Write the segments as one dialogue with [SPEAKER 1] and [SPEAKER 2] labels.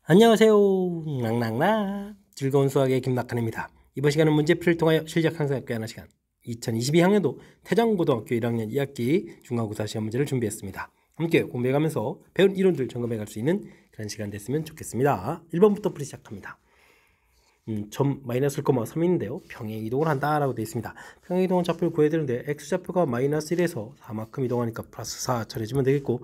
[SPEAKER 1] 안녕하세요. 낭낭라 즐거운 수학의 김낙한입니다. 이번 시간은 문제풀이를 통하여 실력 향상에 꾀하는 시간 2022학년도 태정고등학교 1학년 2학기 중간고사 시험 문제를 준비했습니다. 함께 공부해가면서 배운 이론들 점검해갈 수 있는 그런 시간 됐으면 좋겠습니다. 1번부터 풀이 시작합니다. 점 마이너스 1,3인데요. 평행 이동을 한다라고 되어 있습니다. 평행 이동은 좌표를 구해야 되는데 x좌표가 마이너스 1에서 4만큼 이동하니까 플러스 4 처리해주면 되겠고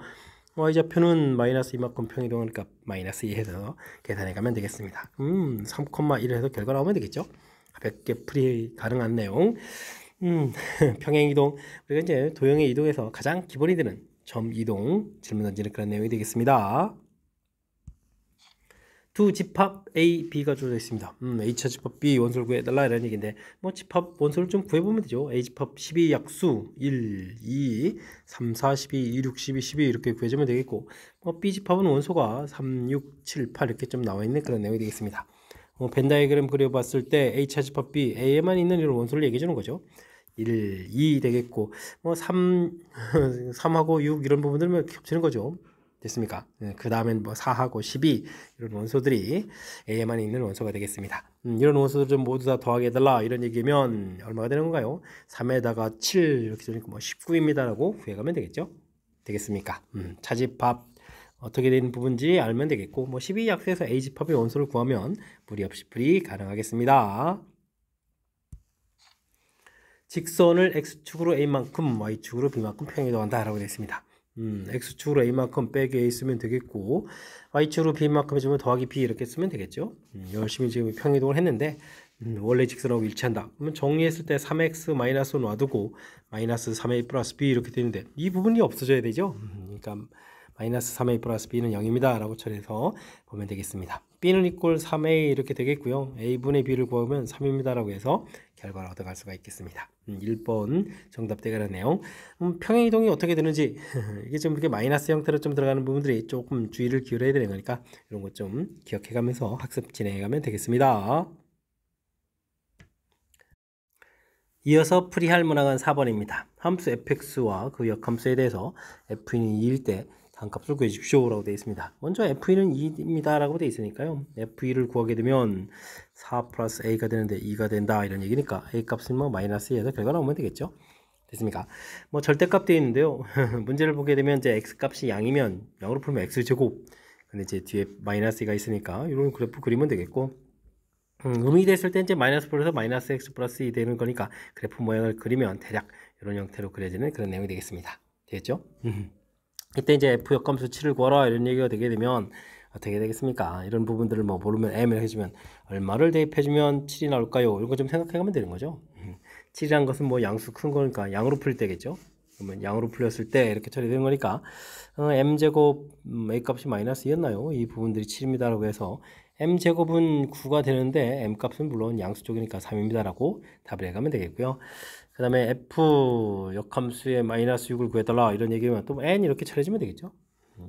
[SPEAKER 1] y좌표는 마이너스 2만큼 평행 이동하니까 마이너스 2 해서 계산해 가면 되겠습니다. 3,1 해서 결과 나오면 되겠죠. 가볍게 풀이 가능한 내용. 평행 이동, 우리가 이제 도형의 이동에서 가장 기본이 되는 점 이동 질문 던지는 그런 내용이 되겠습니다. 두 집합 A, B가 주어져 있습니다. A차 집합 B 원소를 구해달라 이런 얘기인데 뭐 집합 원소를 좀 구해보면 되죠. A 집합 12 약수 1, 2, 3, 4, 12, 2, 6, 12, 12 이렇게 구해주면 되겠고 B 집합은 원소가 3, 6, 7, 8 이렇게 좀 나와있는 그런 내용이 되겠습니다. 벤 다이어그램 그려봤을 때 A차 집합 B, A에만 있는 이런 원소를 얘기해주는 거죠. 1, 2 되겠고 3, 3하고 6 이런 부분들은 겹치는 거죠. 됐습니까? 그 다음엔 4하고 12 이런 원소들이 A에만 있는 원소가 되겠습니다. 이런 원소들 모두 다 더하게 해달라 이런 얘기면 얼마가 되는 건가요? 3에다가 7 이렇게 되니까 19입니다 라고 구해가면 되겠죠? 되겠습니까? 차집합 어떻게 되는 부분인지 알면 되겠고 12약수에서 A집합의 원소를 구하면 무리 없이 풀이 가능하겠습니다. 직선을 X축으로 A만큼 Y축으로 B만큼 평행 이동한다 라고 되어 있습니다. X축으로 A만큼 빼기 A 쓰면 되겠고 Y축으로 B만큼 해주면 더하기 B 이렇게 쓰면 되겠죠. 열심히 지금 평행이동을 했는데 원래 직선하고 일치한다. 그러면 정리했을 때 3X 마이너스 놔두고 마이너스 3A 플러스 B 이렇게 되는데 이 부분이 없어져야 되죠. 그러니까 마이너스 3A 플러스 B는 0입니다 라고 처리해서 보면 되겠습니다. B는 이꼴 3A 이렇게 되겠고요. A분의 B를 구하면 3입니다 라고 해서 결과를 얻어갈 수가 있겠습니다. 1번 정답 되가는 내용. 평행이동이 어떻게 되는지 이게 좀 이렇게 마이너스 형태로 좀 들어가는 부분들이 조금 주의를 기울여야 되는 거니까 이런 것 좀 기억해 가면서 학습 진행해 가면 되겠습니다. 이어서 풀이할 문항은 4번입니다. 함수 fx와 그 역함수에 대해서 f는 2일 때 단값을 구해주십시오 라고 되어 있습니다. 먼저 f는 2입니다 라고 되어 있으니까요. f2를 구하게 되면 4 플러스 a가 되는데 2가 된다 이런 얘기니까 a 값은 마이너스 2에서 결과 나오면 되겠죠. 됐습니까? 절대값 되어 있는데요. 문제를 보게 되면 이제 x 값이 양이면 0으로 풀면 x제곱 근데 이제 뒤에 마이너스 2가 있으니까 이런 그래프 그리면 되겠고 음이 됐을 때 이제 마이너스 플러스 마이너스 x 플러스 2 되는 거니까 그래프 모양을 그리면 대략 이런 형태로 그려지는 그런 내용이 되겠습니다. 되겠죠? 이때 이제 f 역함수 7을 구하라 이런 얘기가 되게 되면 어떻게 되겠습니까? 이런 부분들을 모르면 m을 해주면 얼마를 대입해주면 7이 나올까요? 이런 거 좀 생각해가면 되는 거죠. 7이란 것은 양수 큰 거니까 양으로 풀 때겠죠. 그러면 양으로 풀렸을 때 이렇게 처리되는 거니까 m제곱 a 값이 마이너스 2였나요? 이 부분들이 7입니다 라고 해서 m제곱은 9가 되는데 m값은 물론 양수 쪽이니까 3입니다 라고 답을 해가면 되겠고요. 그 다음에 f 역함수의 마이너스 6을 구해달라 이런 얘기면 또 n 이렇게 처리해주면 되겠죠.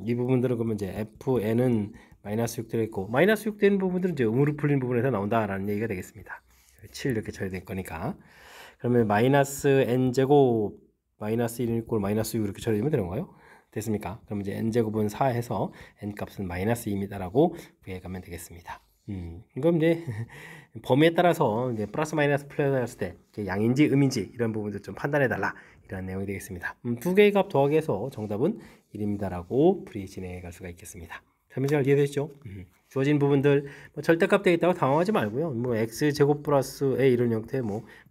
[SPEAKER 1] 이 부분들은 그러면 이제 fn은 마이너스 6 들어있고 마이너스 6 되는 부분들은 이제 음으로 풀린 부분에서 나온다라는 얘기가 되겠습니다. 7 이렇게 처리될 거니까 그러면 마이너스 n제곱 마이너스 1 이꼴 마이너스 6 이렇게 처리되면 되는 거예요. 됐습니까? 그럼 이제 n제곱은 4 해서 n값은 마이너스 2입니다 라고 구해가면 되겠습니다. 그럼 이제 범위에 따라서 이제 플러스 마이너스 플러스 했을 때 양인지 음인지 이런 부분들 좀 판단해 달라 이런 내용이 되겠습니다. 두 개의 값 더하기해서 정답은 1입니다 라고 풀이 진행해 갈 수가 있겠습니다. 설명 잘 이해되시죠? 주어진 부분들 절대값 되어 있다고 당황하지 말고요. x제곱 플러스 a 이런 형태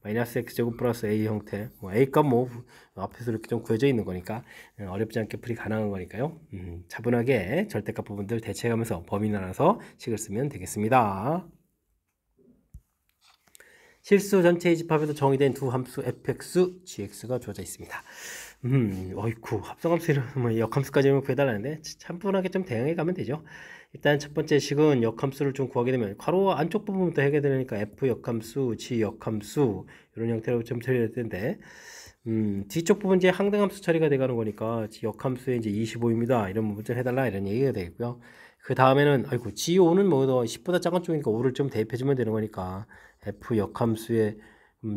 [SPEAKER 1] 마이너스 x제곱 플러스 a 형태 a 값 앞에서 이렇게 좀 구해져 있는 거니까 어렵지 않게 풀이 가능한 거니까요. 차분하게 절대값 부분들 대체하면서 범위 나눠서 식을 쓰면 되겠습니다. 실수 전체의 집합에서 정의된 두 함수 fx, gx가 주어져 있습니다. 어이쿠 합성함수 이런 역함수까지 구해달라는데 차분하게 좀 대응해 가면 되죠. 일단 첫 번째 식은 역함수를 좀 구하게 되면 괄호 안쪽 부분부터 해야 되니까 f 역함수, g 역함수 이런 형태로 좀 처리할 텐데 뒤쪽 부분 이제 항등함수 처리가 돼가는 거니까 g 역함수에 이제 25입니다 이런 부분 좀 해달라 이런 얘기가 되고요. 그 다음에는 아이고 g5는 10보다 작은 쪽이니까 5를 좀 대입해주면 되는 거니까 f 역함수에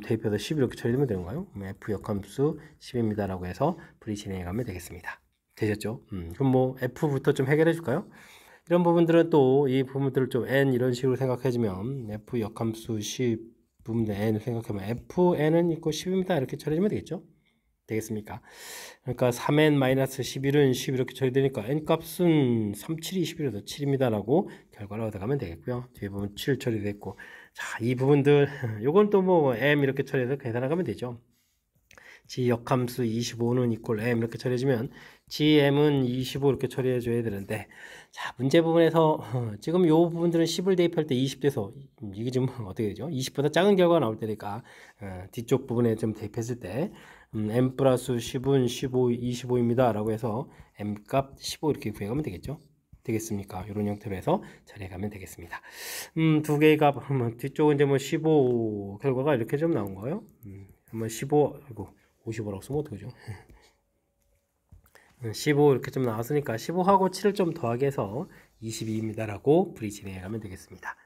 [SPEAKER 1] 대입해서 10 이렇게 처리되면 되는가요? f 역함수 10입니다 라고 해서 풀이 진행해 가면 되겠습니다. 되셨죠? 그럼 f부터 좀 해결해 줄까요? 이런 부분들은 또 이 부분들을 좀 n 이런 식으로 생각해주면 f 역함수 10 부분들 n을 생각하면 fn은 있고 10입니다. 이렇게 처리해주면 되겠죠? 되겠습니까? 그러니까 3n-11은 10 이렇게 처리되니까 n값은 3, 7이 11에서 7입니다라고 결과를 얻어가면 되겠고요. 뒤에 보면 7 처리됐고, 자, 이 부분들 요건 또 뭐 m 이렇게 처리해서 계산하면 되죠. g 역함수 25는 이퀄 m 이렇게 처리해주면 gm은 25 이렇게 처리해줘야 되는데, 자, 문제 부분에서 지금 요 부분들은 10을 대입할 때 20돼서 이게 지금 어떻게 되죠? 20보다 작은 결과가 나올 때니까 뒤쪽 부분에 좀 대입했을 때 m 플러스 10은 15, 25입니다 라고 해서 m 값 15 이렇게 구해가면 되겠죠? 되겠습니까? 이런 형태로 해서 처리해가면 되겠습니다. 두 개의 값, 뒤쪽은 이제 뭐 15 결과가 이렇게 좀 나온 거예요. 한번 15, 아이고, 55라고 쓰면 어떡하죠? 15 이렇게 좀 나왔으니까 15하고 7을 좀 더하게 해서 22입니다 라고 풀이 진행해가면 되겠습니다.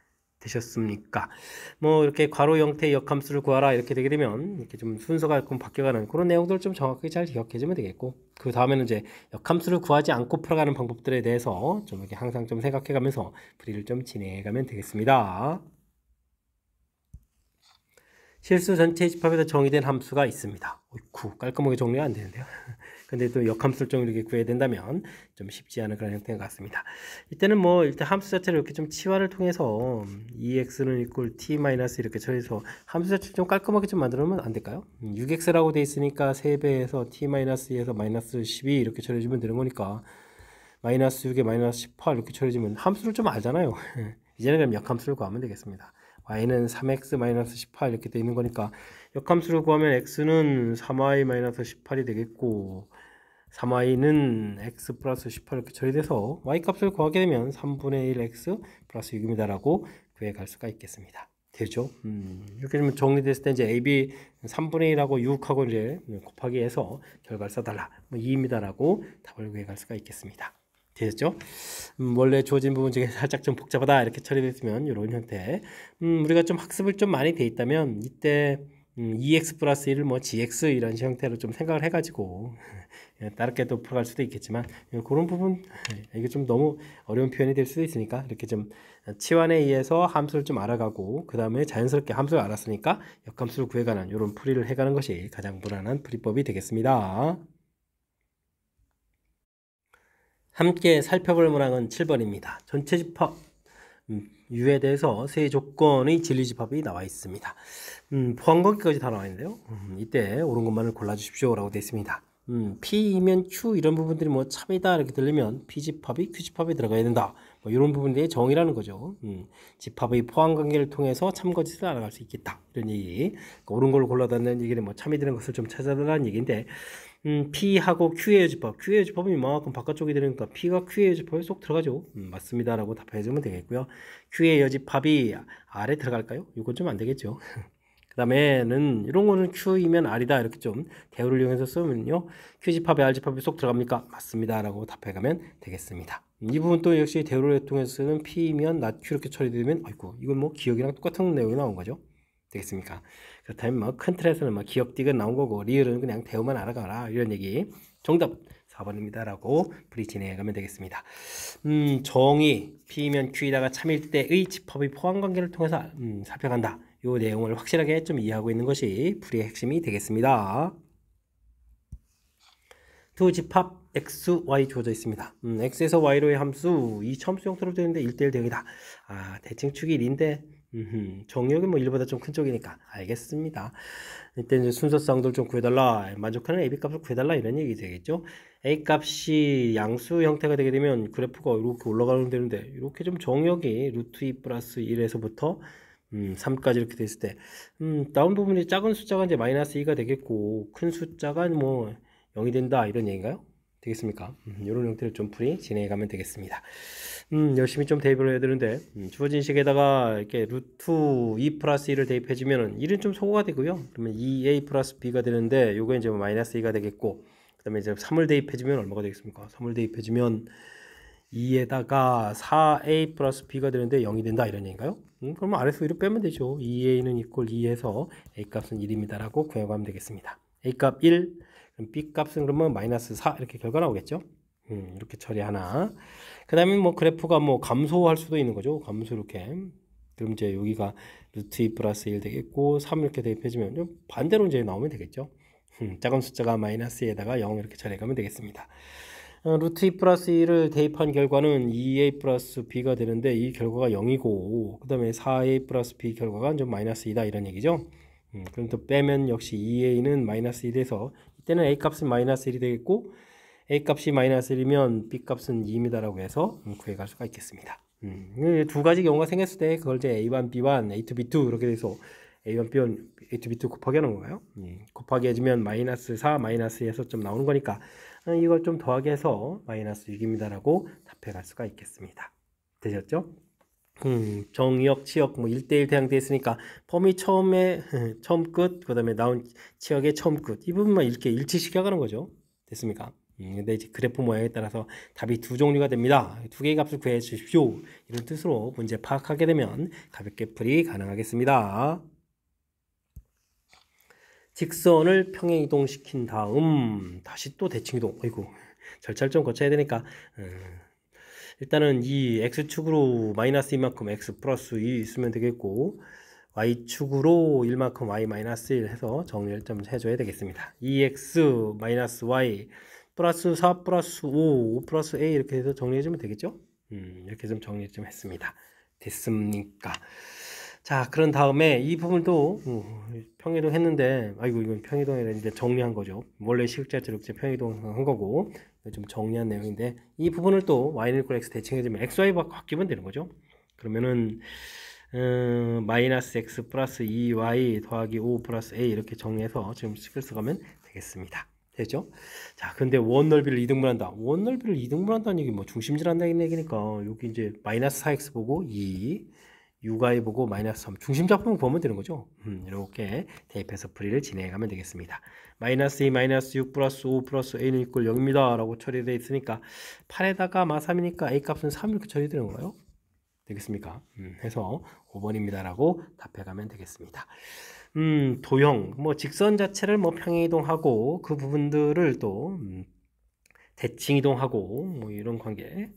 [SPEAKER 1] 되셨습니까? 뭐 이렇게 괄호 형태의 역함수를 구하라 이렇게 되게 되면 이렇게 좀 순서가 조금 바뀌어가는 그런 내용들을 좀 정확하게 잘 기억해주면 되겠고, 그 다음에는 이제 역함수를 구하지 않고 풀어가는 방법들에 대해서 좀 이렇게 항상 좀 생각해가면서 풀이를 좀 진행해가면 되겠습니다. 실수 전체 집합에서 정의된 함수가 있습니다. 어이쿠, 깔끔하게 정리가 안 되는데요. 근데 또 역함수를 좀 이렇게 구해야 된다면 좀 쉽지 않은 그런 형태인 것 같습니다. 이때는 뭐 일단 함수 자체를 이렇게 좀 치환을 통해서 2x는 이퀄 t 마이너스 이렇게 처리해서 함수 자체를 좀 깔끔하게 좀 만들어 놓으면 안 될까요? 6x라고 돼 있으니까 3배에서 t 마이너스 2에서 마이너스 12 이렇게 처리해주면 되는 거니까 마이너스 6에 마이너스 18 이렇게 처리해주면 함수를 좀 알잖아요. 이제는 그럼 역함수를 구하면 되겠습니다. y는 3x-18 이렇게 되어 있는 거니까 역함수를 구하면 x는 3y-18이 되겠고 3y는 x 플러스 18 이렇게 처리돼서 y값을 구하게 되면 3분의 1 x 플러스 6입니다 라고 구해갈 수가 있겠습니다. 되죠? 이렇게 좀 정리됐을 때 이제 AB 3분의 1하고 6하고 이제 곱하기 해서 결과를 써달라. 뭐 2입니다 라고 답을 구해갈 수가 있겠습니다. 되셨죠? 원래 주어진 부분 중에 살짝 좀 복잡하다 이렇게 처리됐으면 이런 형태. 우리가 좀 학습을 좀 많이 돼 있다면 이때 2x 플러스 1을 뭐 gx 이런 형태로 좀 생각을 해가지고 다르게 또 풀어갈 수도 있겠지만 그런 부분 이게 좀 너무 어려운 표현이 될 수도 있으니까 이렇게 좀 치환에 의해서 함수를 좀 알아가고 그 다음에 자연스럽게 함수를 알았으니까 역함수를 구해가는 이런 풀이를 해가는 것이 가장 무난한 풀이법이 되겠습니다. 함께 살펴볼 문항은 7번입니다. 전체 집합 U에 대해서 세 조건의 진리집합이 나와 있습니다. 포함관계까지 다 나와 있는데요. 이때 옳은 것만을 골라주십시오 라고 되어 있습니다. P이면 Q 이런 부분들이 뭐 참이다 이렇게 들리면 P집합이 Q집합에 들어가야 된다. 뭐 이런 부분들이 정의라는 거죠. 집합의 포함관계를 통해서 참거짓을 알아갈 수 있겠다. 이런 얘기. 그러니까 옳은 걸 골라달라는 얘기는 뭐 참이 되는 것을 좀 찾아달라는 얘기인데 P하고 Q의 여집합, Q의 여집합은 이만큼 바깥쪽이 되니까 P가 Q의 여집합에 쏙 들어가죠. 맞습니다 라고 답해주면 되겠고요. Q의 여집합이 R에 들어갈까요? 이건 좀 안 되겠죠. 그 다음에는 이런 거는 Q이면 R이다 이렇게 좀 대우를 이용해서 쓰면요, Q집합에 R집합이 쏙 들어갑니까? 맞습니다 라고 답해가면 되겠습니다. 이 부분 또 역시 대우를 통해서 쓰는 P면 not Q 이렇게 처리되면 아이고 이건 뭐 기억이랑 똑같은 내용이 나온 거죠. 되겠습니까? 그렇다면 뭐 큰 틀에서는 뭐 기억 딕은 나온 거고 리을은 그냥 대우만 알아가라 이런 얘기. 정답 4번입니다 라고 풀이 진행해가면 되겠습니다. 정의 P면 Q이다가 참일 때의 집합의 포함관계를 통해서 살펴간다. 이 내용을 확실하게 좀 이해하고 있는 것이 풀이의 핵심이 되겠습니다. 두 집합 x, y 주어져 있습니다. x에서 y로의 함수 이 첨수 형태로 되는데 1대1 대응이다. 아, 대칭 축이 1인데 정의역이 뭐 1보다 좀 큰 쪽이니까 알겠습니다. 이때 이제 순서쌍들 좀 구해달라, 만족하는 AB 값을 구해달라 이런 얘기 되겠죠. A 값이 양수 형태가 되게 되면 그래프가 이렇게 올라가면 되는데 이렇게 좀 정의역이 루트 2 플러스 1에서부터 3까지 이렇게 됐을 때 다운 부분이 작은 숫자가 이제 마이너스 2가 되겠고 큰 숫자가 뭐 0이 된다 이런 얘기인가요? 되겠습니까? 이런 형태를 좀 풀이 진행해 가면 되겠습니다. 열심히 좀 대입을 해야 되는데 주어진 식에다가 이렇게 루트 2 플러스 1을 대입해 주면은 1은 좀 소거가 되고요. 그러면 2a 플러스 b가 되는데 요거 이제 마이너스 2가 되겠고, 그 다음에 이제 3을 대입해 주면 얼마가 되겠습니까? 3을 대입해 주면 2에다가 4a 플러스 b가 되는데 0이 된다 이런 얘기인가요? 그러면 아래서 위로 빼면 되죠. 2a는 이퀄 2해서 a 값은 1입니다 라고 구해가면 되겠습니다. a 값 1, 그럼 b 값은 그러면 마이너스 4 이렇게 결과 나오겠죠. 이렇게 처리 하나. 그 다음에 뭐 그래프가 뭐 감소할 수도 있는 거죠. 감소 이렇게. 그럼 이제 여기가 루트 2 플러스 1 되겠고 3 이렇게 대입해주면 반대로 이제 나오면 되겠죠. 작은 숫자가 마이너스 2에다가 0 이렇게 처리해가면 되겠습니다. 루트 2 플러스 1을 대입한 결과는 2a 플러스 b가 되는데 이 결과가 0이고 그 다음에 4a 플러스 b 결과가 좀 마이너스 2다 이런 얘기죠. 그럼 또 빼면 역시 2a는 마이너스 1이 돼서 이때는 a 값은 마이너스 1이 되겠고 a 값이 마이너스 1이면 b 값은 2입니다라고 해서 구해갈 수가 있겠습니다. 두 가지 경우가 생겼을 때 그걸 이제 a1, b1, a2, b2 이렇게 돼서 a1, b1, a2, b2 곱하기 하는 건가요? 곱하기 해주면 마이너스 4, 마이너스 2에서 좀 나오는 거니까 이걸 좀 더하기 해서 마이너스 6입니다라고 답해갈 수가 있겠습니다. 되셨죠? 정의역, 치역 뭐 1대1 대항돼 있으니까 펌이 처음에 처음 끝, 그 다음에 나온 치역의 처음 끝 이 부분만 이렇게 일치시켜가는 거죠. 됐습니까? 근데 이제 그래프 모양에 따라서 답이 두 종류가 됩니다. 두 개의 값을 구해 주십시오. 이런 뜻으로 문제 파악하게 되면 가볍게 풀이 가능하겠습니다. 직선을 평행 이동시킨 다음 다시 또 대칭 이동. 아이고 절차를 좀 거쳐야 되니까 일단은 이 x축으로 마이너스 2만큼 x 플러스 2 있으면 되겠고 y축으로 1만큼 y 마이너스 1 해서 정리를 좀 해줘야 되겠습니다. 2x 마이너스 y 플러스 4 플러스 5 플러스 a 이렇게 해서 정리해주면 되겠죠? 이렇게 좀 정리 좀 했습니다. 됐습니까? 자, 그런 다음에 이 부분도 평이동 했는데 아이고 이건 평이동이라 이제 정리한 거죠. 원래 시극자체로 이제 평이동 한 거고 좀 정리한 내용인데 이 부분을 또 y는 equal x 대칭해주면 xy 바뀌면 되는 거죠. 그러면은 마이너스 x 플러스 2y 더하기 5 플러스 a 이렇게 정리해서 지금 식을 써가면 되겠습니다. 되죠? 자, 근데 원 넓이를 이등분한다. 원 넓이를 이등분한다는 얘기 뭐 중심질한다는 얘기니까 여기 이제 마이너스 4x 보고 2 6y 보고 마이너스 3 중심작품을 보면 되는 거죠. 이렇게 대입해서 풀이를 진행해가면 되겠습니다. 마이너스 2 마이너스 6 플러스 5 플러스 a는 이꼴 0입니다 라고 처리되어 있으니까 8에다가 마 3이니까 a 값은 3 이렇게 처리되는 거예요. 되겠습니까? 해서 5번입니다 라고 답해가면 되겠습니다. 도형, 뭐 직선 자체를 뭐 평행이동하고 그 부분들을 또 대칭이동하고 뭐 이런 관계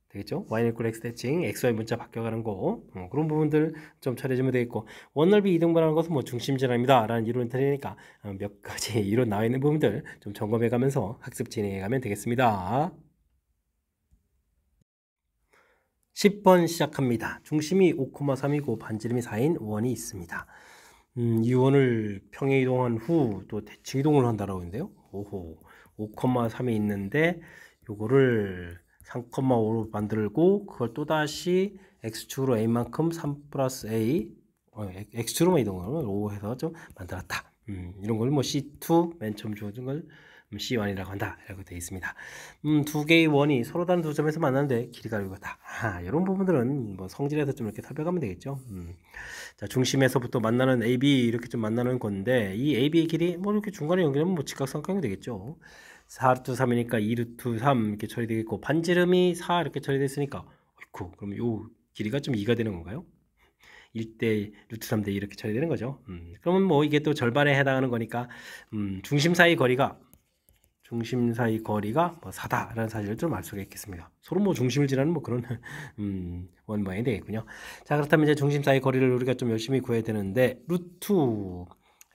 [SPEAKER 1] 되겠죠? y equal x 대칭, xy 문자 바뀌어가는 거 그런 부분들 좀 처리해주면 되겠고 원넓이 이등분하는 것은 뭐 중심질환입니다 라는 이론이 되니까 몇 가지 이론 나와 있는 부분들 좀 점검해가면서 학습 진행해가면 되겠습니다. 10번 시작합니다. 중심이 5,3이고 반지름이 4인 원이 있습니다. 이 원을 평행이동한 후 또 대칭이동을 한다라고 했는데요. 오호, 5,3이 있는데 요거를 3,5로 만들고 그걸 또다시 x축으로 a만큼 3 플러스 a x축으로만 이동을 5 해서 좀 만들었다. 이런 걸 뭐 C2 맨 처음 주어진 걸 C1이라고 한다 라고 되어 있습니다. 두 개의 원이 서로 다른 두 점에서 만나는데 길이가 이거다. 이런 부분들은 뭐 성질에서 좀 이렇게 살펴가면 되겠죠. 자, 중심에서부터 만나는 AB 이렇게 좀 만나는 건데 이 AB의 길이 뭐 이렇게 중간에 연결하면 뭐 직각삼각형이 되겠죠. 4루트 3이니까 2루트 3 이렇게 처리되겠고 반지름이 4 이렇게 처리됐으니까 어이쿠 그럼 요 길이가 좀 2가 되는 건가요? 1대 루트 3대 2 이렇게 처리되는 거죠. 그러면 뭐 이게 또 절반에 해당하는 거니까 중심 사이 거리가 뭐 4다라는 사실을 좀 알 수가 있겠습니다. 서로 뭐 중심을 지나는 뭐 그런 원 모양이 되겠군요. 자, 그렇다면 이제 중심 사이 거리를 우리가 좀 열심히 구해야 되는데 루트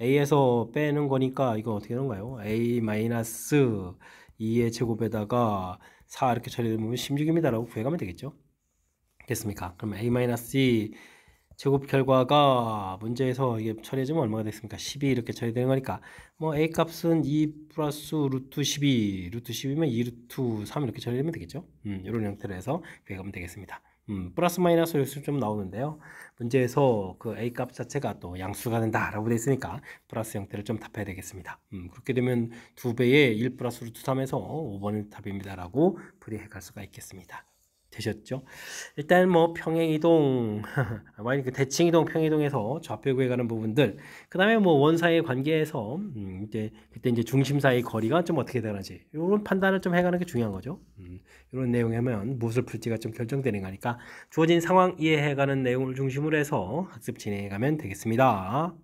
[SPEAKER 1] a에서 빼는 거니까 이거 어떻게 되는가요? a 마이너스 2의 제곱에다가 4 이렇게 처리되면 16입니다 라고 구해가면 되겠죠. 됐습니까? 그럼 a 마이너스 2 제곱 결과가 문제에서 이게 처리해주면 얼마가 됐습니까? 12 이렇게 처리되는 거니까 뭐 a 값은 2 플러스 루트 12 루트 10이면 2 루트 3 이렇게 처리되면 되겠죠. 이런 형태로 해서 구해가면 되겠습니다. 플러스 마이너스 요수 좀 나오는데요. 문제에서 그 a 값 자체가 또 양수가 된다라고 되어 있으니까 플러스 형태를 좀 답해야 되겠습니다. 그렇게 되면 2배의 1 플러스 루트 3에서 5번이 답입니다라고 풀이해 갈 수가 있겠습니다. 되셨죠? 일단 뭐 평행이동, 대칭이동, 평행이동에서 좌표 구해가는 부분들, 그 다음에 뭐 원 사이의 관계에서 이제 그때 이제 중심 사이 거리가 좀 어떻게 되는지 이런 판단을 좀 해가는 게 중요한 거죠. 이런 내용이면 무엇을 풀지가 좀 결정되는 거니까 주어진 상황 이해해가는 내용을 중심으로 해서 학습 진행해가면 되겠습니다.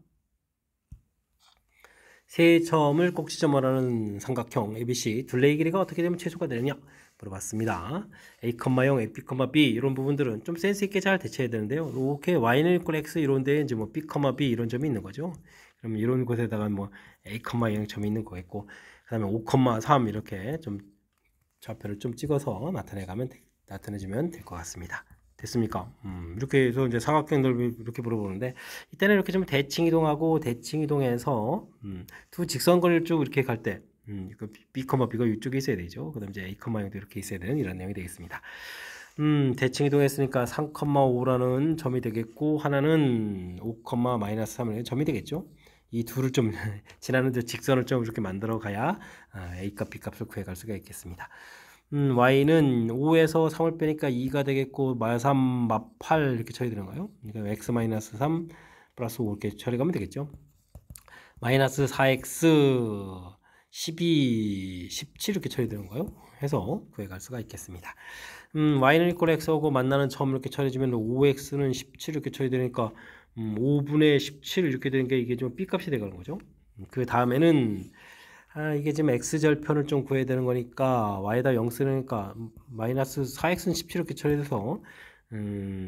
[SPEAKER 1] 세 점을 꼭지점으로 하는 삼각형 ABC 둘레의 길이가 어떻게 되면 최소가 되느냐? 물어봤습니다. A, 0, A, B, B 이런 부분들은 좀 센스 있게 잘 대처해야 되는데요. 이렇게 y는 이퀄 x 이런 데에 이제 뭐 B, B 이런 점이 있는 거죠. 그러면 이런 곳에다가 뭐 A, 0 점이 있는 거겠고, 그다음에 5, 3 이렇게 좀 좌표를 좀 찍어서 나타내주면 될 것 같습니다. 됐습니까? 이렇게 해서 이제 삼각형 넓이 이렇게 물어보는데, 이때는 이렇게 좀 대칭 이동하고 대칭 이동해서 두 직선거리를 쭉 이렇게 갈 때, B, B가 이쪽에 있어야 되죠. 그다음 이제 A, 0도 이렇게 있어야 되는 이런 내용이 되겠습니다. 대칭 이동했으니까 3,5라는 점이 되겠고, 하나는 5, -3의 점이 되겠죠. 이 둘을 좀 지나는 직선을 좀 이렇게 만들어 가야 A 값, B 값을 구해갈 수가 있겠습니다. y는 5에서 3을 빼니까 2가 되겠고, -3, -8 이렇게 처리되는가요? 그러니까 x-3 플러스 5 이렇게 처리가면 되겠죠. -4x 12, 17 이렇게 처리되는가요? 해서 구해갈 수가 있겠습니다. y는 이퀄 x하고 만나는 점 이렇게 처리해주면 5x는 17 이렇게 처리되니까 5분의 17 이렇게 되는 게 이게 좀 b 값이 되는 거죠. 그 다음에는 이게 지금 x절편을 좀 구해야 되는 거니까 y에다 0 쓰니까 -4x는 17 이렇게 처리돼서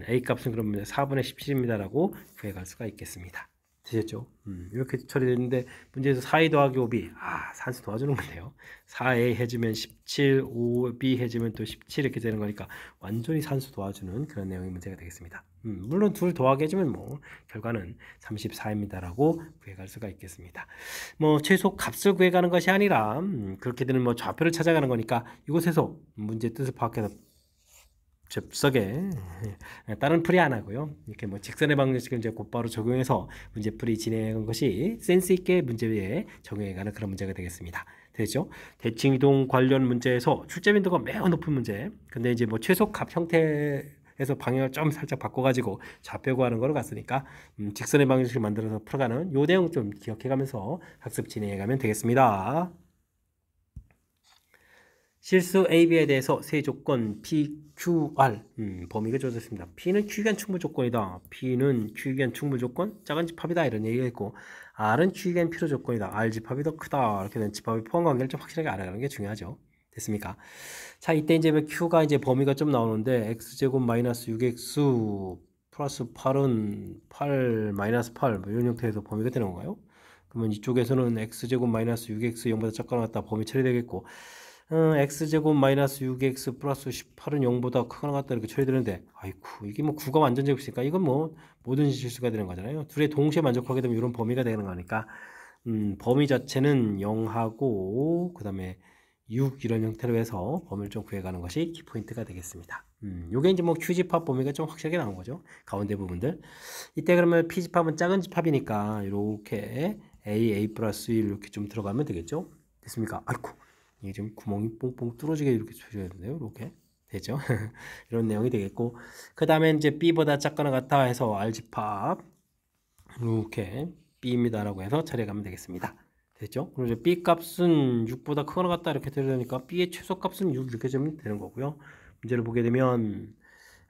[SPEAKER 1] a 값은 그러면 4분의 17입니다 라고 구해갈 수가 있겠습니다. 되셨죠? 이렇게 처리되는데 문제에서 4a 더하기 5b 산수 도와주는 건데요. 4a 해주면 17, 5b 해주면 또 17 이렇게 되는 거니까 완전히 산수 도와주는 그런 내용의 문제가 되겠습니다. 물론 둘 더하기 해주면 뭐 결과는 34입니다 라고 구해갈 수가 있겠습니다. 뭐 최소 값을 구해가는 것이 아니라 그렇게 되는 뭐 좌표를 찾아가는 거니까 이곳에서 문제 뜻을 파악해서 접속에 다른 풀이 안 하고요. 이렇게 뭐 직선의 방정식을 이제 곧바로 적용해서 문제풀이 진행한 것이 센스 있게 문제에 적용해가는 그런 문제가 되겠습니다. 되죠? 대칭 이동 관련 문제에서 출제 빈도가 매우 높은 문제. 근데 이제 뭐 최소값 형태에서 방향을 좀 살짝 바꿔가지고 좌표 구하는 거로 갔으니까 직선의 방정식을 만들어서 풀어가는 요 내용 좀 기억해가면서 학습 진행해가면 되겠습니다. 실수 AB에 대해서 세 조건 P, Q, R 범위가 주어졌습니다. P는 Q기한 충분 조건이다. P는 Q기한 충분 조건, 작은 집합이다 이런 얘기가 있고, R은 Q기한 필요 조건이다. R 집합이 더 크다. 이렇게 된 집합의 포함 관계를 좀 확실하게 알아가는 게 중요하죠. 됐습니까? 자, 이때 이제 Q가 이제 범위가 좀 나오는데 x제곱 마이너스 6x 플러스 8은 8 마이너스 8 뭐 이런 형태에서 범위가 되는 건가요? 그러면 이쪽에서는 x제곱 마이너스 6x 0보다 작거나 같다 범위 처리되겠고, x제곱 마이너스 6x 플러스 18은 0보다 크거나 같다 이렇게 처리되는데, 아이쿠 이게 뭐 9가 완전 제곱이니까 이건 뭐 모든 실수가 되는 거잖아요. 둘의 동시에 만족하게 되면 이런 범위가 되는 거니까 범위 자체는 0하고 그 다음에 6 이런 형태로 해서 범위를 좀 구해가는 것이 키포인트가 되겠습니다. 요게 이제 뭐 Q집합 범위가 좀 확실하게 나온 거죠. 가운데 부분들. 이때 그러면 P집합은 작은 집합이니까 이렇게 A 플러스 1 이렇게 좀 들어가면 되겠죠. 됐습니까? 아이쿠 이게 좀 구멍이 뽕뽕 뚫어지게 이렇게 쳐줘야 되는데요. 이렇게 되죠. 이런 내용이 되겠고, 그 다음에 이제 B보다 작거나 같다 해서 R집합 이렇게 B입니다라고 해서 처리해가면 되겠습니다. 됐죠? 그리고 이제 B 값은 6보다 크거나 같다 이렇게 되려니까 B의 최소값은 6 이렇게 되면 되는 거고요. 문제를 보게 되면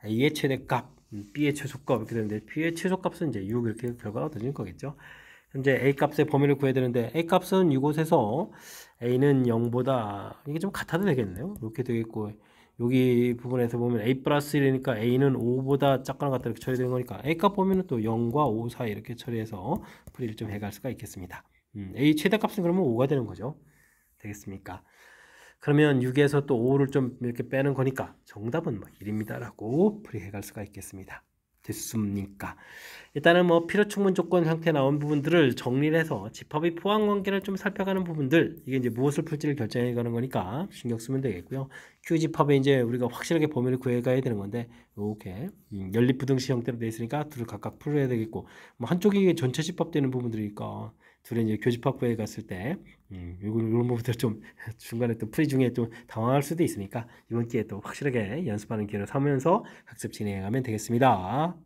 [SPEAKER 1] A의 최대값, B의 최소값 이렇게 되는데 B의 최소값은 이제 6 이렇게 결과가 얻어질 거겠죠. 현재 A 값의 범위를 구해야 되는데 A 값은 이곳에서 A는 0보다 이게 좀 같아도 되겠네요. 이렇게 되겠고, 여기 부분에서 보면 A 플러스 1이니까 A는 5보다 작거나 같다 이렇게 처리되는 거니까 A 값 보면은 또 0과 5 사이 이렇게 처리해서 풀이를 좀 해갈 수가 있겠습니다. A 최대값은 그러면 5가 되는 거죠. 되겠습니까? 그러면 6에서 또 5를 좀 이렇게 빼는 거니까 정답은 뭐 1입니다라고 풀이해갈 수가 있겠습니다. 됐습니까? 일단은 뭐 필요 충분 조건 형태 나온 부분들을 정리를 해서 집합의 포함 관계를 좀 살펴가는 부분들, 이게 이제 무엇을 풀지를 결정해 가는 거니까 신경 쓰면 되겠고요. Q 집합에 이제 우리가 확실하게 범위를 구해 가야 되는 건데, 이렇게 연립부등식 형태로 되어 있으니까 둘을 각각 풀어야 되겠고, 뭐 한쪽이 전체 집합되는 부분들이니까 둘이 이제 교집합부에 갔을 때 이런 부분들 좀 중간에 또 풀이 중에 좀 당황할 수도 있으니까 이번 기회에 또 확실하게 연습하는 기회를 삼으면서 학습 진행하면 되겠습니다.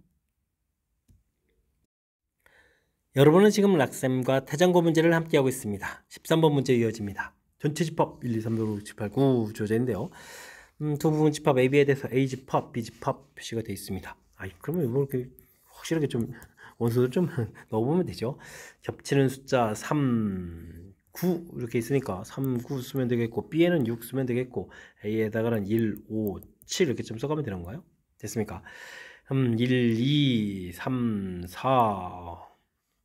[SPEAKER 1] 여러분은 지금 락쌤과 태장고 문제를 함께하고 있습니다. 13번 문제 이어집니다. 전체 집합 1, 2, 3, 4, 5, 6, 7, 8, 9 주어제인데요. 두 부분 집합 AB에 대해서 A집합, B집합 표시가 되어 있습니다. 그러면 이렇게 확실하게 좀 원소를 좀 넣어보면 되죠. 겹치는 숫자 3, 9 이렇게 있으니까 3, 9 쓰면 되겠고 B에는 6 쓰면 되겠고 A에다가는 1, 5, 7 이렇게 좀 써가면 되는 건가요? 됐습니까? 1, 2, 3, 4,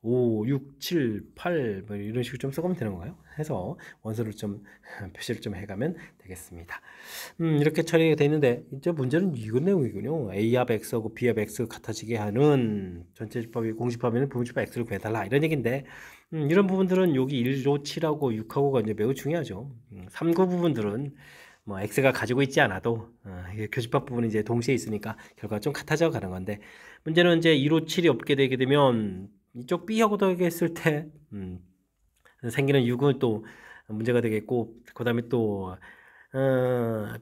[SPEAKER 1] 5, 6, 7, 8 뭐 이런 식으로 좀 써가면 되는 건가요? 해서 원소를 좀 표시를 좀 해가면 되겠습니다. 이렇게 처리가 되어 있는데 이제 문제는 이건 내용이군요. A합 X하고 B합 X 같아지게 하는 전체 집합이 공집합에는 부분집합 X를 구해달라 이런 얘기인데 이런 부분들은 여기 1호 7하고 6하고가 이제 매우 중요하죠. 3구 부분들은 뭐 X가 가지고 있지 않아도 이게 교집합 부분이 이제 동시에 있으니까 결과가 좀 같아져 가는 건데 문제는 이제 1호 7이 없게 되게 되면 이쪽 B하고 더했을 때 생기는 6은 또 문제가 되겠고 그 다음에 또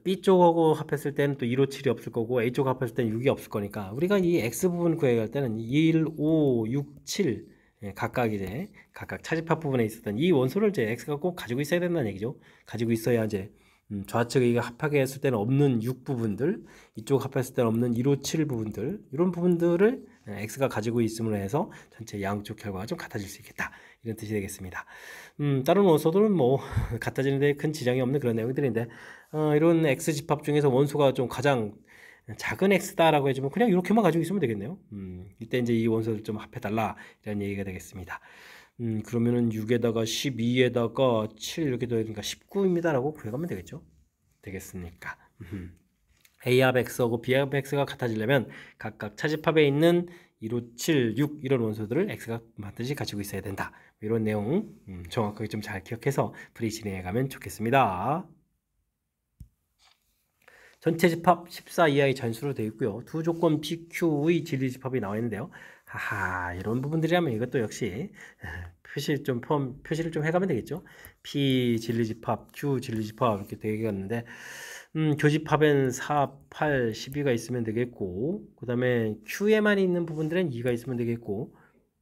[SPEAKER 1] B쪽하고 합했을 때는 또 1호 7이 없을 거고 A쪽 합했을 때는 6이 없을 거니까 우리가 이 X 부분 구해갈 때는 1, 5, 6, 7 각각 이제 각각 차집합 부분에 있었던 이 원소를 이제 X가 꼭 가지고 있어야 된다는 얘기죠. 가지고 있어야 이제 좌측이 합하게 했을 때는 없는 6 부분들, 이쪽 합했을 때는 없는 1, 5, 7 부분들 이런 부분들을 X가 가지고 있음으로 해서 전체 양쪽 결과가 좀 같아질 수 있겠다 이런 뜻이 되겠습니다. 다른 원소들은 뭐 같아지는데 큰 지장이 없는 그런 내용들인데 이런 X 집합 중에서 원소가 좀 가장 작은 X다라고 해주면 그냥 이렇게만 가지고 있으면 되겠네요. 이때 이제 이 원소를 좀 합해달라 이런 얘기가 되겠습니다. 그러면은 6에다가 12에다가 7 이렇게 더하니까 19입니다라고 구해가면 되겠죠. 되겠습니까? A합 X하고 B합 X가 같아지려면 각각 차집합에 있는 1호 7, 6 이런 원소들을 X가 반드시 가지고 있어야 된다. 이런 내용 정확하게 좀 잘 기억해서 풀이 진행해 가면 좋겠습니다. 전체 집합 14 이하의 잔수로 되어 있고요. 두 조건 PQ의 진리 집합이 나와 있는데요. 하하, 이런 부분들이라면 이것도 역시 표시를 좀 해가면 되겠죠. P 진리 집합, Q 진리 집합 이렇게 되겠는데 교집합엔 4, 8, 12가 있으면 되겠고 그 다음에 Q에만 있는 부분들은 2가 있으면 되겠고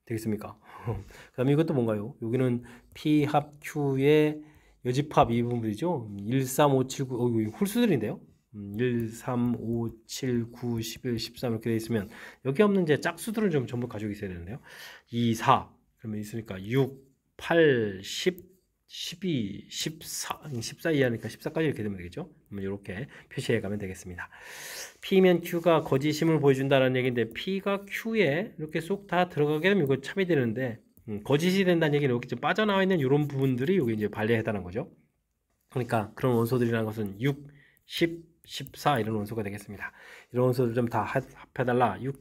[SPEAKER 1] 되겠습니까? 그 다음에 이것도 뭔가요? 여기는 P 합 Q의 여집합 이 부분이죠. 1, 3, 5, 7, 9 이거 홀수들인데요. 1, 3, 5, 7, 9, 11, 13 이렇게 되어 있으면 여기 없는 이제 짝수들을 좀 전부 가지고 있어야 되는데요. 2, 4 그러면 있으니까 6, 8, 10, 12, 14 이하니까 14까지 이렇게 되면 되겠죠. 이렇게 표시해 가면 되겠습니다. P면 Q가 거짓임을 보여준다는 얘기인데 P가 Q에 이렇게 쏙 다 들어가게 되면 이거 참이 되는데 거짓이 된다는 얘기는 여기 좀 빠져나와 있는 이런 부분들이 여기 이제 반례에 해당하는 거죠. 그러니까 그런 원소들이라는 것은 6, 10, 14 이런 원소가 되겠습니다. 이런 원소를 좀 다 합해달라. 6,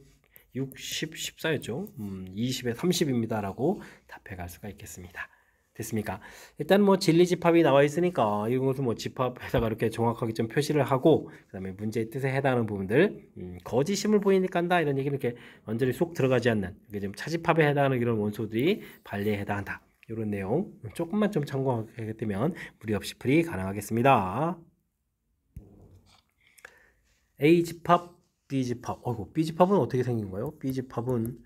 [SPEAKER 1] 10, 14였죠. 20에 30입니다. 라고 답해갈 수가 있겠습니다. 됐습니까? 일단 뭐 진리 집합이 나와 있으니까 이런 것을 뭐 집합에다가 이렇게 정확하게 좀 표시를 하고 그 다음에 문제의 뜻에 해당하는 부분들 거짓임을 보이니까 한다 이런 얘기는 이렇게 완전히 쏙 들어가지 않는 이게 좀 차집합에 해당하는 이런 원소들이 반례에 해당한다. 이런 내용 조금만 좀 참고하게 되면 무리 없이 풀이 가능하겠습니다. A 집합, B 집합. B 집합은 어떻게 생긴 거예요? B 집합은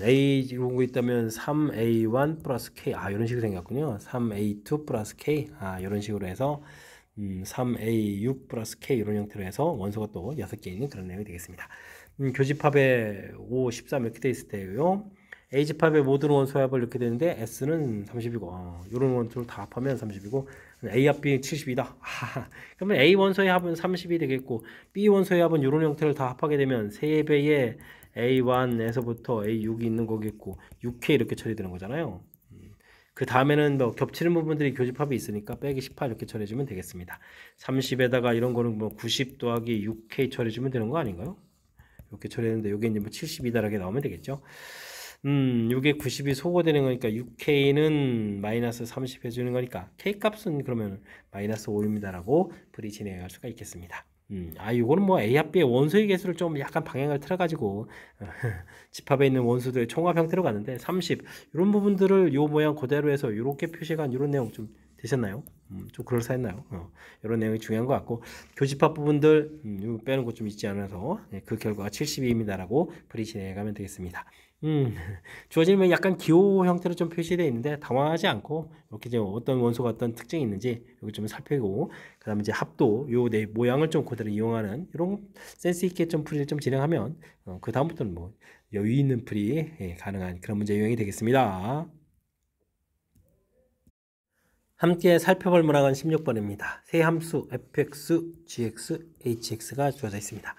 [SPEAKER 1] A 이런 거 있다면 3A1 플러스 K 이런 식으로 생겼군요. 3A2 플러스 K 이런 식으로 해서 3A6 플러스 K 이런 형태로 해서 원소가 또 6개 있는 그런 내용이 되겠습니다. 교집합에 5, 13 이렇게 돼 있을 때요. A집합의 모든 원소 합을 이렇게 되는데 S는 30이고 이런 원소를 다 합하면 30이고 A 합 B 72다. 그러면 A 원소의 합은 30이 되겠고 B 원소의 합은 이런 형태를 다 합하게 되면 3배의 A1에서부터 A6이 있는 거겠고 6K 이렇게 처리되는 거잖아요. 그 다음에는 뭐 겹치는 부분들이 교집합이 있으니까 빼기 18 이렇게 처리해주면 되겠습니다. 30에다가 이런 거는 뭐 90 더하기 6K 처리해주면 되는 거 아닌가요? 이렇게 처리했는데 이게 이제 뭐 72다라게 나오면 되겠죠. 이게 90이 소거되는 거니까 6K는 마이너스 30 해주는 거니까 K 값은 그러면 마이너스 5입니다라고 풀이 진행할 수가 있겠습니다. 이거는 뭐 A 합 B의 원소의 개수를 좀 약간 방향을 틀어가지고 집합에 있는 원소들의 총합 형태로 가는데 30 이런 부분들을 요 모양 그대로 해서 이렇게 표시한 이런 내용 좀 되셨나요? 좀 그럴싸했나요? 이런 내용이 중요한 것 같고 교집합 부분들 이거 빼는 것 좀 있지 않아서 그 결과가 72입니다라고 풀이 진행해가면 되겠습니다. 주어지면 약간 기호 형태로 좀 표시되어 있는데 당황하지 않고 이렇게 좀 어떤 원소가 어떤 특징이 있는지 여기 좀 살펴보고 그 다음에 이제 합도 요 내 모양을 좀 그대로 이용하는 이런 센스 있게 좀 풀이를 좀 진행하면 그 다음부터는 뭐 여유 있는 풀이 가능한 그런 문제 유형이 되겠습니다. 함께 살펴볼 문항은 16번입니다. 세 함수 fx, gx, hx가 주어져 있습니다.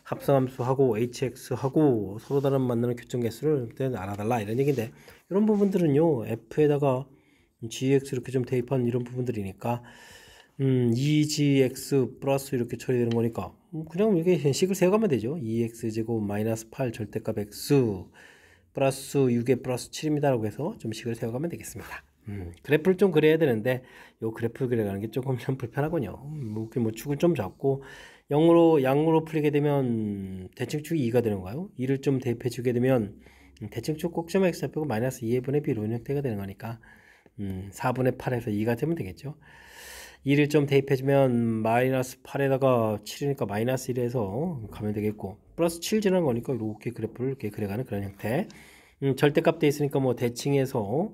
[SPEAKER 1] 합성함수하고 hx하고 서로 다른 만나는 교점 개수를 알아달라 이런 얘기인데, 이런 부분들은요 f에다가 gx 이렇게 좀 대입한 이런 부분들이니까 2gx 플러스 이렇게 처리되는 거니까 그냥 이렇게 식을 세워가면 되죠. 2x제곱 마이너스 8 절대값 x 플러스 6에 플러스 7입니다 라고 해서 좀 식을 세워가면 되겠습니다. 그래프를 좀 그려야 되는데 요 그래프를 그려가는 게 조금 좀 불편하군요. 뭐 축을 좀 잡고 양으로 풀리게 되면 대칭축이 2가 되는 거예요. 2를 좀 대입해 주게 되면 대칭축 꼭지점 x 잡히고 마이너스 2분의 b 로 형태가 되는 거니까 4분의 8에서 2가 되면 되겠죠. 2를 좀 대입해 주면 마이너스 8에다가 7이니까 마이너스 1에서 가면 되겠고, 플러스 7 지나는 거니까 이렇게 그래프를 이렇게 그려가는 그런 형태. 절대값 돼 있으니까 뭐 대칭해서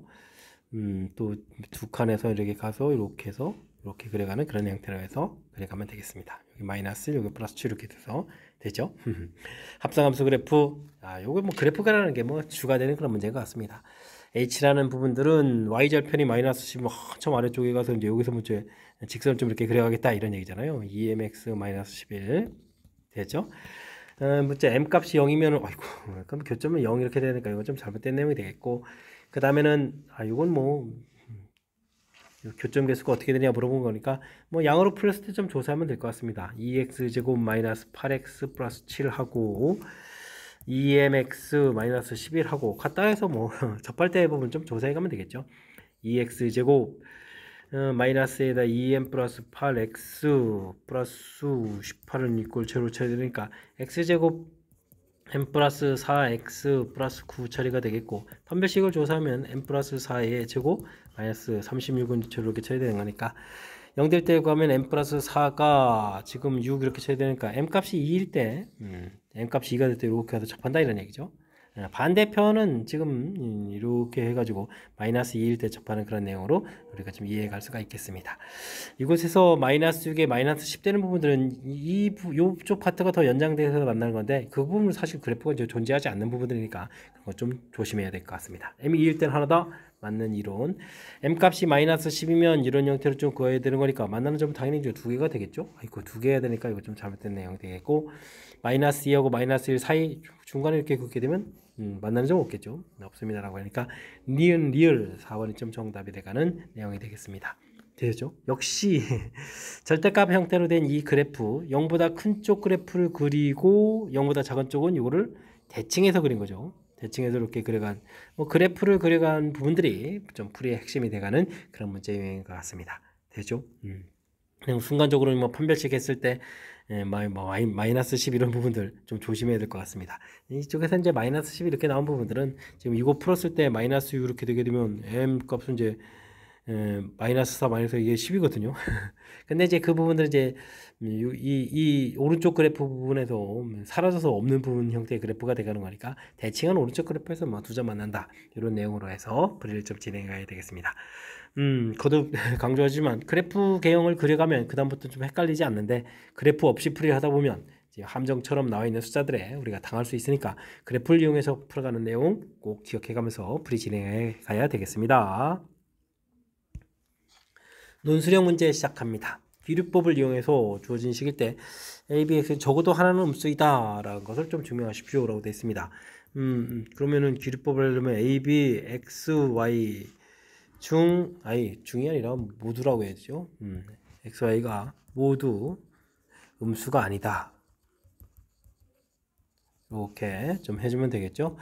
[SPEAKER 1] 또 두 칸에서 이렇게 가서 이렇게 해서 이렇게 그려가는 그런 형태로 해서 그려가면 되겠습니다. 여기 마이너스 1, 여기 플러스 7 이렇게 돼서 되죠. 합성함수 그래프, 요거 뭐 그래프가라는 게 뭐 주가 되는 그런 문제인 것 같습니다. h라는 부분들은 y절편이 마이너스 10 한참 아래쪽에 가서 이제 여기서 문제 직선을 좀 이렇게 그려가겠다 이런 얘기잖아요. 2mx 마이너스 11 되죠. 문제 m 값이 0이면 아이고 그럼 교점은 0 이렇게 되니까 이거 좀 잘못된 내용이 되겠고, 그 다음에는 이건 뭐 교점 개수가 어떻게 되냐 물어본 거니까 뭐 양으로 풀렸을 때 좀 조사하면 될 것 같습니다. 2x제곱 마이너스 8x 플러스 7하고 2mx 마이너스 11하고 같다 해서 뭐 접할 때 부분 좀 조사해 가면 되겠죠. 2x제곱 마이너스에다 2m 플러스 8x 플러스 18은 이꼴 제로 처리 되니까 x제곱 m 플러스 4x 플러스 9 처리가 되겠고, 판별식을 조사하면 m 플러스 4의 제곱 마이너스 36은 이렇게 처리되는 거니까 0 될 때 구하면 m 플러스 4가 지금 6 이렇게 처리되니까 m 값이 2일 때 m 값이 2가 될 때 이렇게 해서 접한다 이런 얘기죠. 반대편은 지금 이렇게 해가지고 마이너스 2일 때 접하는 그런 내용으로 우리가 좀 이해해 갈 수가 있겠습니다. 이곳에서 마이너스 6에 마이너스 10 되는 부분들은 이쪽 파트가 더 연장돼서 만나는 건데, 그 부분은 사실 그래프가 이제 존재하지 않는 부분들이니까 그런 거 좀 조심해야 될 것 같습니다. m이 2일 때는 하나 더 맞는 이론, m 값이 마이너스 10이면 이런 형태로 좀 구해야 되는 거니까 만나는 점은 당연히 이제 두 개가 되겠죠. 이거 두 개 해야 되니까 이거 좀 잘못된 내용이 되겠고, 마이너스 2하고 마이너스 1 사이 중간에 이렇게 긋게 되면 만나는 점 없겠죠. 없습니다 라고 하니까 니은 리을 4번이 좀 정답이 돼가는 내용이 되겠습니다. 되죠? 역시 절대값 형태로 된 이 그래프, 0보다 큰 쪽 그래프를 그리고 0보다 작은 쪽은 이거를 대칭해서 그린 거죠. 대칭해서 이렇게 그려간 그래프를 그려간 부분들이 좀 풀이의 핵심이 돼가는 그런 문제인 것 같습니다. 되죠? 그냥 순간적으로 뭐 판별식 했을 때 마이너스 10 이런 부분들 좀 조심해야 될 것 같습니다. 이쪽에서 이제 마이너스 10 이렇게 나온 부분들은 지금 이거 풀었을 때 마이너스 6 이렇게 되게 되면 m 값은 이제 마이너스 4 마이너스 이게 10이거든요. 근데 이제 그 부분들은 이제 이 오른쪽 그래프 부분에서 사라져서 없는 부분 형태의 그래프가 되가는 거니까 대칭한 오른쪽 그래프에서 뭐 두 점 만난다 이런 내용으로 해서 풀이를 좀 진행해야 되겠습니다. 거듭 강조하지만 그래프 개형을 그려가면 그 다음부터 좀 헷갈리지 않는데, 그래프 없이 풀이를 하다 보면 함정처럼 나와 있는 숫자들에 우리가 당할 수 있으니까 그래프를 이용해서 풀어가는 내용 꼭 기억해가면서 풀이 진행해 가야 되겠습니다. 논술형 문제 시작합니다. 기류법을 이용해서 주어진 식일 때 a, b, x 적어도 하나는 음수이다 라는 것을 좀 증명하십시오 라고 되어 있습니다. 그러면은 기류법을 하려면 a, b, x, y 중이 아니라 모두라고 해야죠. x, y가 모두 음수가 아니다. 이렇게 좀 해주면 되겠죠.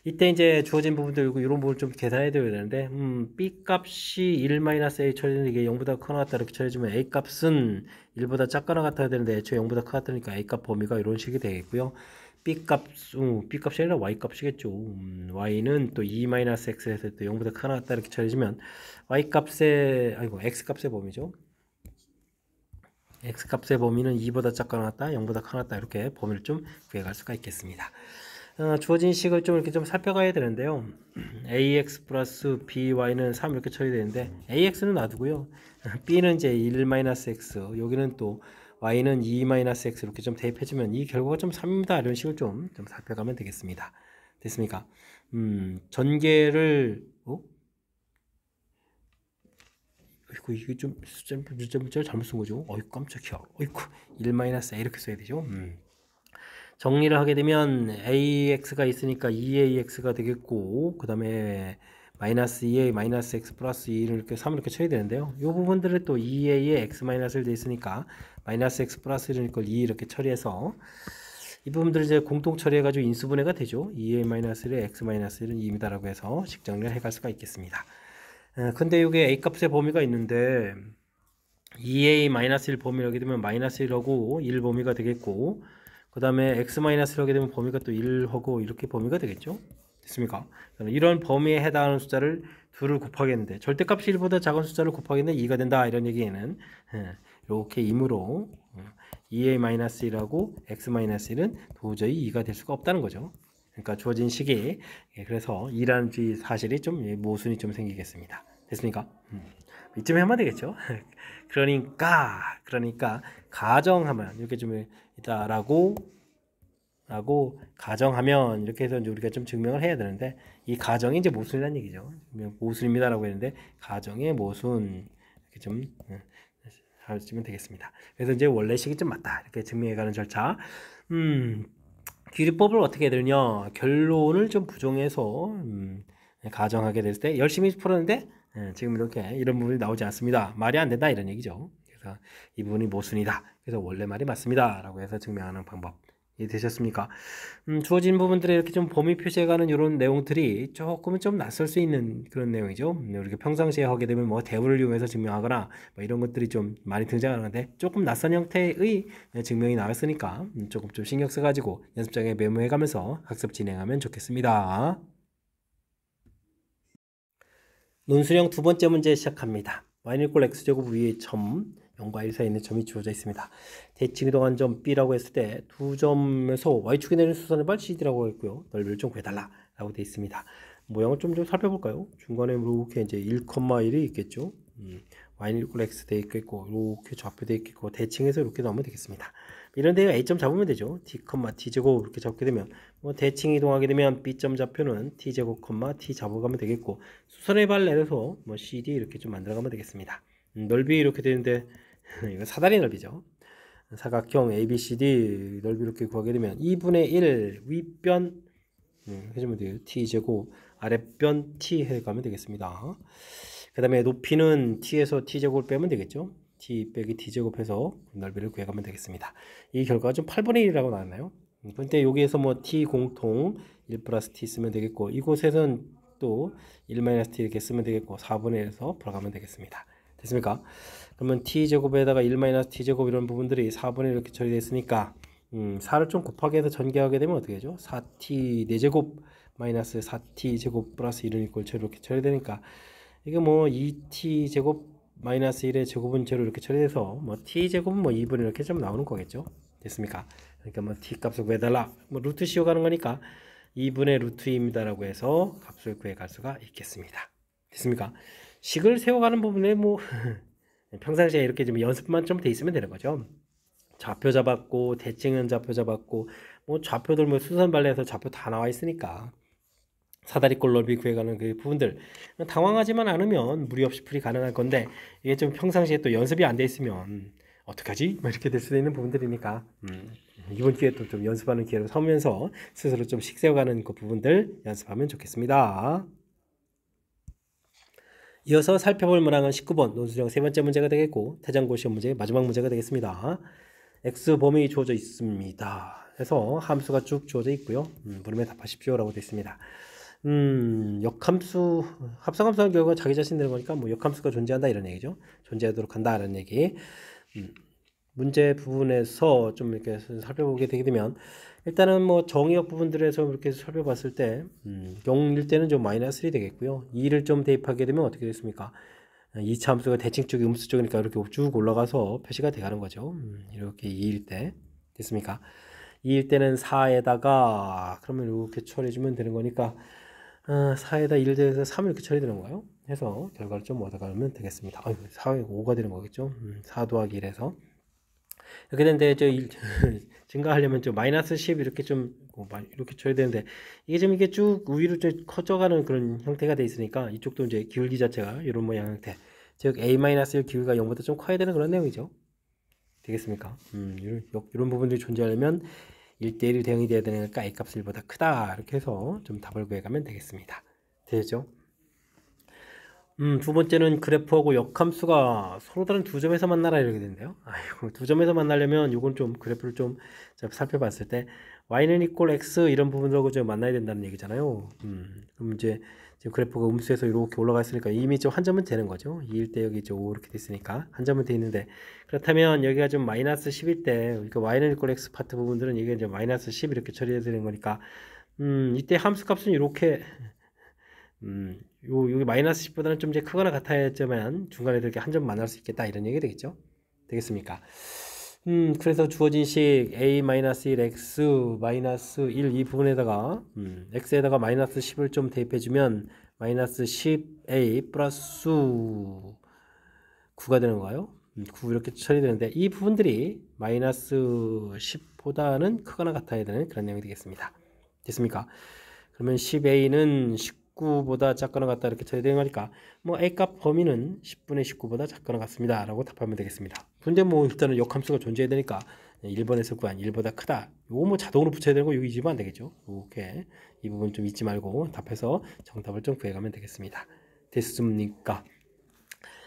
[SPEAKER 1] 이때 이제 주어진 부분들 이런 부분을 좀 계산해 드려야 되는데, b 값이 1-a 처리되는 게 0보다 크거나 같다 이렇게 처리해주면 a 값은 1보다 작거나 같아야 되는데 애초에 0보다 크거나 같으니까 a 값 범위가 이런 식이 되겠고요. b 값이 아니라 y 값이겠죠. y는 또 2-x에서 또 0보다 크거나 같다 이렇게 처리해주면 y 값의 x 값의 범위죠. x값의 범위는 2보다 작거나 같다, 0보다 크거나 같다 이렇게 범위를 좀 구해갈 수가 있겠습니다. 주어진 식을 좀 이렇게 좀 살펴가야 되는데요. ax 플러스 by는 3 이렇게 처리되는데 ax는 놔두고요. b는 이제 1-x, 여기는 또 y는 2-x 이렇게 좀 대입해주면 이 결과가 좀 3입니다. 이런 식을 좀 살펴가면 되겠습니다. 됐습니까? 전개를 어이구, 이게 좀 숫자를 잘못 쓴 거죠. 어이구, 깜짝이야. 어이구, 1-a 이렇게 써야 되죠. 정리를 하게 되면 ax가 있으니까 2ax가 되겠고, 그 다음에 마이너스 2a 마이너스 x 플러스 2를 이렇게 3을 이렇게 쳐야 되는데요. 이 부분들을 또 2a에 x 마이너스를 돼 있으니까 마이너스 x 플러스 1을 2 이렇게 처리해서 이 부분들을 이제 공통 처리해가지고 인수분해가 되죠. 2a 마이너스 1에 x 마이너스 1은 2입니다라고 해서 식정리를 해갈 수가 있겠습니다. 근데 이게 a 값의 범위가 있는데 2a 마이너스 1 범위를 하게 되면 마이너스 1하고 1 범위가 되겠고, 그 다음에 x 마이너스를 하게 되면 범위가 또 1하고 이렇게 범위가 되겠죠. 됐습니까? 이런 범위에 해당하는 숫자를 2를 곱하겠는데 절대값이 1보다 작은 숫자를 곱하겠는데 2가 된다 이런 얘기에는 이렇게 임으로 2a-1하고 x-1은 도저히 2가 될 수가 없다는 거죠. 그러니까 주어진 식이 그래서 2라는 사실이 좀 모순이 좀 생기겠습니다. 됐습니까? 이쯤에 하면 되겠죠. 그러니까 가정하면 이렇게 좀 있다라고 가정하면 이렇게 해서 이제 우리가 좀 증명을 해야 되는데 이 가정이 이제 모순이라는 얘기죠. 모순입니다라고 했는데 가정의 모순 이렇게 좀 하시면 되겠습니다. 그래서 이제 원래식이 좀 맞다 이렇게 증명해가는 절차. 기리법을 어떻게 해야 되느냐, 결론을 좀 부정해서 가정하게 됐을 때 열심히 풀었는데 지금 이렇게 이런 부분이 나오지 않습니다. 말이 안 된다 이런 얘기죠. 그래서 이 부분이 모순이다. 그래서 원래 말이 맞습니다 라고 해서 증명하는 방법 이해되셨습니까? 주어진 부분들에 이렇게 좀 범위 표시해가는 이런 내용들이 조금은 좀 낯설 수 있는 그런 내용이죠. 우리가 평상시에 하게 되면 뭐 대우를 이용해서 증명하거나 뭐 이런 것들이 좀 많이 등장하는데 조금 낯선 형태의 증명이 나왔으니까 조금 좀 신경 써가지고 연습장에 메모해가면서 학습 진행하면 좋겠습니다. 논술형 두 번째 문제 시작합니다. y는 = x제곱 위에 점 0과 1 사이에 있는 점이 주어져 있습니다. 대칭 이동한 점 B라고 했을 때 두 점에서 y축이 내리는 수선의 발 CD라고 했고요. 넓이를 좀 구해달라 라고 되어 있습니다. 모양을 좀 살펴볼까요? 중간에 이렇게 이제 1,1이 있겠죠. y는 = x 되어 있겠고 이렇게 좌표 되어 있겠고 대칭해서 이렇게 나오면 되겠습니다. 이런 데가 A점 잡으면 되죠. t, t제곱 이렇게 잡게 되면 뭐 대칭 이동하게 되면 B점 좌표는 t제곱, t 잡아가면 되겠고 수선의 발 내려서 뭐 CD 이렇게 좀 만들어가면 되겠습니다. 넓이 이렇게 되는데 이거 사다리 넓이죠. 사각형 ABCD 넓이 이렇게 구하게 되면 2분의 1 윗변 해주면 돼요. t제곱 아랫변 t 해가면 되겠습니다. 그 다음에 높이는 t에서 t제곱을 빼면 되겠죠. t 빼기 t제곱 해서 넓이를 구해가면 되겠습니다. 이 결과가 좀 8분의 1이라고 나왔나요? 근데 여기에서 뭐 t 공통 1 플러스 t 쓰면 되겠고 이곳에서는 또 1 마이너스 t 이렇게 쓰면 되겠고 4분의 1에서 풀어가면 되겠습니다. 됐습니까? 그러면 t제곱에다가 1 마이너스 t제곱 이런 부분들이 4분의 1 이렇게 처리되어 있으니까 4를 좀 곱하게 해서 전개하게 되면 어떻게 되죠? 4t 4제곱 마이너스 4t제곱 플러스 1은 이렇게 처리되니까 이게 뭐 2t제곱 마이너스 1의 제곱은 제로 이렇게 처리해서 뭐 t제곱은 뭐 2분의 이렇게 좀 나오는 거겠죠. 됐습니까? 그러니까 뭐 t 값을 구해달라. 뭐 루트 씌워가는 거니까 2분의 루트 2입니다라고 해서 값을 구해갈 수가 있겠습니다. 됐습니까? 식을 세워가는 부분에 뭐 평상시에 이렇게 좀 연습만 좀 돼 있으면 되는 거죠. 좌표 잡았고 대칭은 좌표 잡았고 뭐 좌표들 뭐 수선 발레에서 좌표 다 나와 있으니까 사다리꼴 넓이 구해가는 그 부분들 당황하지만 않으면 무리 없이 풀이 가능할 건데 이게 좀 평상시에 또 연습이 안 돼 있으면 어떡하지? 뭐 이렇게 될 수도 있는 부분들이니까 이번 기회에 또 좀 연습하는 기회로 삼으면서 스스로 좀 식세워가는 그 부분들 연습하면 좋겠습니다. 이어서 살펴볼 문항은 19번 논술형 세 번째 문제가 되겠고 태장고 시험 문제의 마지막 문제가 되겠습니다. x 범위 주어져 있습니다. 그래서 함수가 쭉 주어져 있고요. 물음에 답하십시오 라고 되어 있습니다. 역함수 합성함수하는 결과 자기 자신 되는 거니까 뭐 역함수가 존재한다 이런 얘기죠. 존재하도록 한다 이런 얘기. 문제 부분에서 좀 이렇게 살펴보게 되게 되면 일단은 뭐 정의역 부분들에서 이렇게 살펴봤을 때 0일 때는 좀 마이너스 1이 되겠고요. 2를 좀 대입하게 되면 어떻게 됐습니까? 2차 함수가 대칭 쪽이 음수 쪽이니까 이렇게 쭉 올라가서 표시가 돼가는 거죠. 이렇게 2일 때 됐습니까? 2일 때는 4에다가 그러면 이렇게 처리해주면 되는 거니까 4에다 1 대해서 3 이렇게 처리되는 거예요. 해서 결과를 좀 얻어가면 되겠습니다. 4에 5가 되는 거겠죠. 4 더하기 1에서 이렇게 되는데 증가하려면 좀 마이너스 10 이렇게 좀 이렇게 줘야 되는데 이게 좀 이게 쭉 위로 좀 커져가는 그런 형태가 돼 있으니까 이쪽도 이제 기울기 자체가 이런 모양 형태 즉 A-1 기울기가 0보다 좀 커야 되는 그런 내용이죠. 되겠습니까? 이런 부분들이 존재하려면 1대1 대응이 돼야 되니까 A값이 1보다 크다. 이렇게 해서 좀 답을 구해가면 되겠습니다. 되죠? 두 번째는 그래프하고 역함수가 서로 다른 두 점에서 만나라 이렇게 되는데요. 아이고, 두 점에서 만나려면 이건 좀 그래프를 좀 살펴봤을 때 y는 equal x 이런 부분하고 좀 만나야 된다는 얘기잖아요. 그럼 이제 지금 그래프가 음수에서 이렇게 올라가 있으니까 이미 좀 한 점은 되는 거죠. 2일 때 여기 좀 이렇게 됐으니까 한 점은 돼 있는데, 그렇다면 여기가 좀 마이너스 10일 때 그러니까 y는 equal x 파트 부분들은 이게 이제 마이너스 10 이렇게 처리해야 되는 거니까 이때 함수 값은 이렇게 여기 마이너스 10보다는 좀 이제 크거나 같아야지만 중간에 이렇게 한 점 만날 수 있겠다 이런 얘기 되겠죠. 되겠습니까? 그래서 주어진 식 a-1 x 마이너스 1 이 부분에다가 x에다가 마이너스 10을 좀 대입해주면 마이너스 10a 플러스 9가 되는 거예요. 9 이렇게 처리되는데 이 부분들이 마이너스 10보다는 크거나 같아야 되는 그런 내용이 되겠습니다. 됐습니까? 그러면 10a는 19보다 작거나 같다 이렇게 처리되는 거니까 뭐 a값 범위는 10분의 19보다 작거나 같습니다 라고 답하면 되겠습니다. 근데 뭐 일단은 역함수가 존재해야 되니까 1번에서 구한 1보다 크다 요거 뭐 자동으로 붙여야 되는 거 여기 잊으면 안 되겠죠. 이렇게 이 부분 좀 잊지 말고 답해서 정답을 좀 구해가면 되겠습니다. 됐습니까?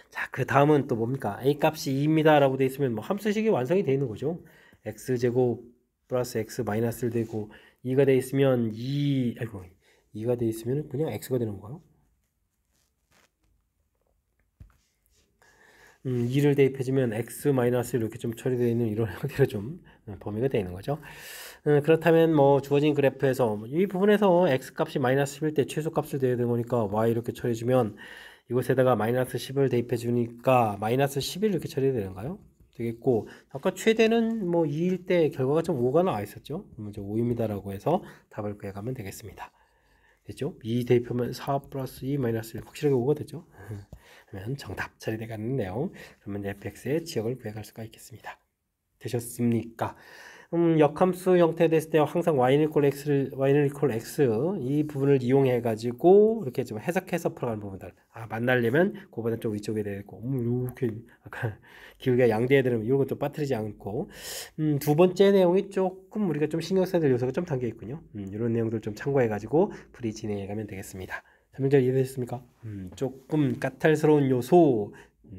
[SPEAKER 1] 자, 그 다음은 또 뭡니까? a값이 2입니다 라고 돼 있으면 뭐 함수식이 완성이 되어 있는 거죠. x제곱 플러스 x 마이너스 1 되고 2가 돼 있으면 2가 돼 있으면 그냥 x가 되는 건가요? 2를 대입해주면 x 마이너스 이렇게 좀 처리되어 있는 이런 형태로 좀 범위가 되어 있는 거죠. 그렇다면 뭐 주어진 그래프에서 이 부분에서 x 값이 마이너스 10일 때 최소값을 대야 되는 거니까 y 이렇게 처리해주면 이곳에다가 마이너스 10을 대입해 주니까 마이너스 11 이렇게 처리되는가요? 되겠고, 아까 최대는 뭐 2일 때 결과가 좀 5가 나와 있었죠. 그러면 이제 5입니다 라고 해서 답을 구해가면 되겠습니다. 됐죠? 2 대입하면 4 플러스 2 마이너스 1 확실하게 5가 되죠. 그러면 정답 처리되가는 내용, 그러면 fx의 지역을 구해갈 수가 있겠습니다. 되셨습니까? 역함수 형태 됐을 때 항상 y는 equal x 이 부분을 이용해 가지고 이렇게 좀 해석해서 풀어가는 부분들 만나려면 그거보다 좀 위쪽에 되고 이렇게 아까 기울기가 양대해야 되는 이런 것도 빠뜨리지 않고 두 번째 내용이 조금 우리가 좀 신경 써야 될 요소가 좀 담겨 있군요. 이런 내용들 좀 참고해 가지고 풀이 진행해 가면 되겠습니다. 설명 잘 이해되셨습니까? 조금 까탈스러운 요소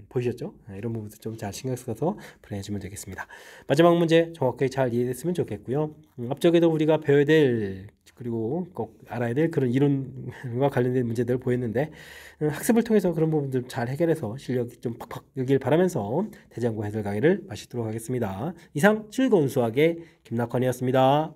[SPEAKER 1] 보이셨죠? 이런 부분도 좀 잘 신경 써서 풀어내주면 되겠습니다. 마지막 문제 정확하게 잘 이해됐으면 좋겠고요. 앞쪽에도 우리가 배워야 될 그리고 꼭 알아야 될 그런 이론과 관련된 문제들을 보였는데 학습을 통해서 그런 부분들 잘 해결해서 실력이 좀 팍팍 늘길 바라면서 대장고 해설 강의를 마치도록 하겠습니다. 이상 즐거운 수학의 김낙환이었습니다.